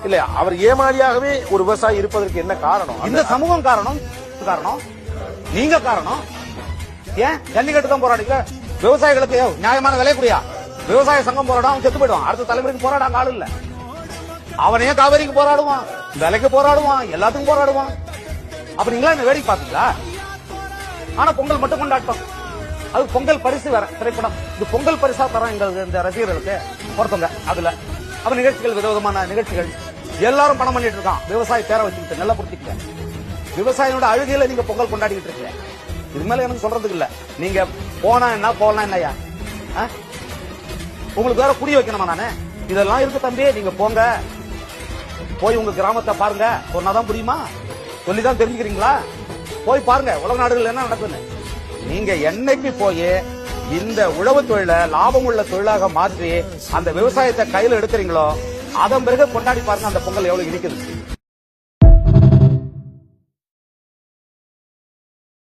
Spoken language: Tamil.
இல்ல அவர் ஏமாளியாகவே ஒரு விவசாயி இருப்பதற்கு என்ன காரணம்? இந்த சமூகம் காரணம், நீங்க காரணம். ஏன் ஜல்லிக்கட்டு தான் போராடிக்க? விவசாயிகளுக்கு நியாயமான விலை கூடியா? விவசாய சங்கம் போராடும், அவன் செத்து போயிடுவான். அடுத்த தலைமுறைக்கு போராட ஆள் இல்ல. அவனே காவேரிக்கு போராடுவான், விலைக்கு போராடுவான், எல்லாத்துக்கும் போராடுவான். அப்ப நீங்களா இந்த வேடிக்கை பாத்தீங்களா? ஆனா பொங்கல் மட்டும் கொண்டாட்டம். அது பொங்கல் பரிசு வேற திரைப்படம். இது பொங்கல் பரிசா தரோம் இந்த ரசிகர்களுக்கு ஒருத்தவங்க. அதுல அப்ப நிகழ்ச்சிகள், விதவிதமான நிகழ்ச்சிகள், எல்லாரும் பணம் பண்ணிட்டு இருக்கான். விவசாய பேரை வச்சுக்கிட்டு நல்லா புரிஞ்சுக்க. விவசாயியோட அழுகையில நீங்க பொங்கல் கொண்டாடிக்கிட்டு இருக்கீங்க. இது மேல எனக்கு சொல்றதுக்கு இல்ல. நீங்க போனா என்ன போகலாம் என்னையா? உங்களுக்கு வேற புரிய வைக்கணுமா நானு? இதெல்லாம் இருக்கு தம்பி, நீங்க போங்க, போய் உங்க கிராமத்தை பாருங்க. சொன்னாதான் புரியுமா? சொல்லிதான் தெரிஞ்சுக்கிறீங்களா? போய் பாருங்க உலக நாடுகள் என்ன நடக்குன்னு. நீங்க என்னைக்கு போய் இந்த உழவு தொழிலை லாபம் உள்ள தொழிலாக மாற்றி அந்த விவசாயத்தை கையில எடுக்கிறீங்களோ அதன் பிறகு கொண்டாடி பாருங்க அந்த பொங்கல் எவ்வளவு இனிக்குது.